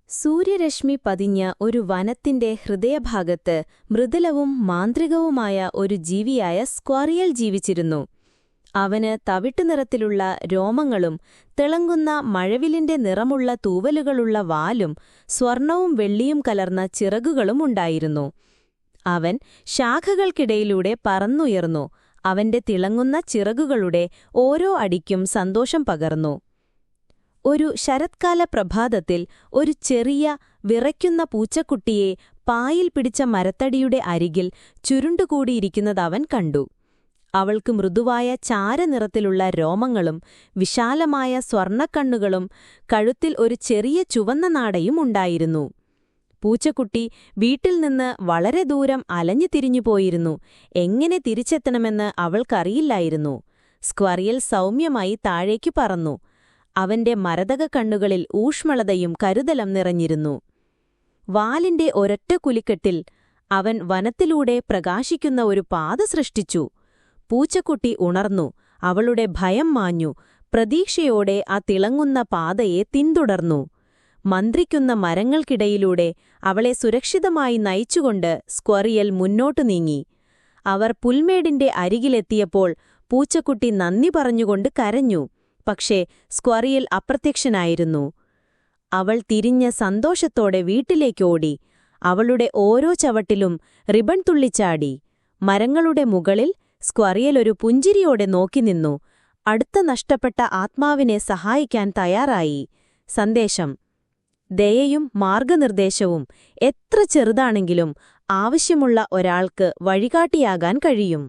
സൂര്യരശ്മി പതിഞ്ഞ ഒരു വനത്തിന്റെ ഹൃദയഭാഗത്ത് മൃദുലവും മാന്ത്രികവുമായ ഒരു ജീവിയായ സ്ക്വറിയൽ ജീവിച്ചിരുന്നു. അവന് തവിട്ടുനിറത്തിലുള്ള രോമങ്ങളും തിളങ്ങുന്ന മഴവില്ലിന്റെ നിറമുള്ള തൂവലുകളുള്ള വാലും സ്വർണവും വെള്ളിയും കലർന്ന ചിറകുകളും ഉണ്ടായിരുന്നു. അവൻ ശാഖകൾക്കിടയിലൂടെ പറന്നുയർന്നു. അവന്റെ തിളങ്ങുന്ന ചിറകുകളുടെ ഓരോ അടിക്കും സന്തോഷം പകർന്നു. ഒരു ശരത്കാല പ്രഭാതത്തിൽ ഒരു ചെറിയ വിറയ്ക്കുന്ന പൂച്ചക്കുട്ടിയെ പായിൽ പിടിച്ച മരത്തടിയുടെ അരികിൽ ചുരുണ്ടുകൂടിയിരിക്കുന്നതവൻ കണ്ടു. അവൾക്ക് മൃദുവായ ചാരനിറത്തിലുള്ള രോമങ്ങളും വിശാലമായ സ്വർണ്ണക്കണ്ണുകളും കഴുത്തിൽ ഒരു ചെറിയ ചുവന്ന നാടയും ഉണ്ടായിരുന്നു. പൂച്ചക്കുട്ടി വീട്ടിൽ നിന്ന് വളരെ ദൂരം അലഞ്ഞു തിരിഞ്ഞുപോയിരുന്നു. എങ്ങനെ തിരിച്ചെത്തണമെന്ന് അവൾക്കറിയില്ലായിരുന്നു. സ്ക്വറിയൽ സൗമ്യമായി താഴേക്കു പറന്നു. അവന്റെ മരതക കണ്ണുകളിൽ ഊഷ്മളതയും കരുതലും നിറഞ്ഞിരുന്നു. വാലിന്റെ ഒരൊറ്റ കുലിക്കെട്ടിൽ അവൻ വനത്തിലൂടെ പ്രകാശിക്കുന്ന ഒരു പാത സൃഷ്ടിച്ചു. പൂച്ചക്കുട്ടി ഉണർന്നു. അവളുടെ ഭയം മാഞ്ഞു. പ്രതീക്ഷയോടെ ആ തിളങ്ങുന്ന പാതയെ പിന്തുടർന്നു. മന്ത്രിക്കുന്ന മരങ്ങൾക്കിടയിലൂടെ അവളെ സുരക്ഷിതമായി നയിച്ചുകൊണ്ട് സ്ക്വറിയൽ മുന്നോട്ടു നീങ്ങി. അവർ പുൽമേടിന്റെ അരികിലെത്തിയപ്പോൾ പൂച്ചക്കുട്ടി നന്ദി പറഞ്ഞുകൊണ്ട് കരഞ്ഞു. പക്ഷേ സ്ക്വറിയൽ അപ്രത്യക്ഷനായിരുന്നു. അവൾ തിരിഞ്ഞ് സന്തോഷത്തോടെ വീട്ടിലേക്കോടി. അവളുടെ ഓരോ ചവട്ടിലും റിബൺ തുള്ളിച്ചാടി. മരങ്ങളുടെ മുകളിൽ സ്ക്വറിയൽ ഒരു പുഞ്ചിരിയോടെ നോക്കി നിന്നു. അടുത്ത നഷ്ടപ്പെട്ട ആത്മാവിനെ സഹായിക്കാൻ തയ്യാറായി. സന്ദേശം: ദയയും മാർഗനിർദ്ദേശവും എത്ര ചെറുതാണെങ്കിലും ആവശ്യമുള്ള ഒരാൾക്ക് വഴികാട്ടിയാകാൻ കഴിയും.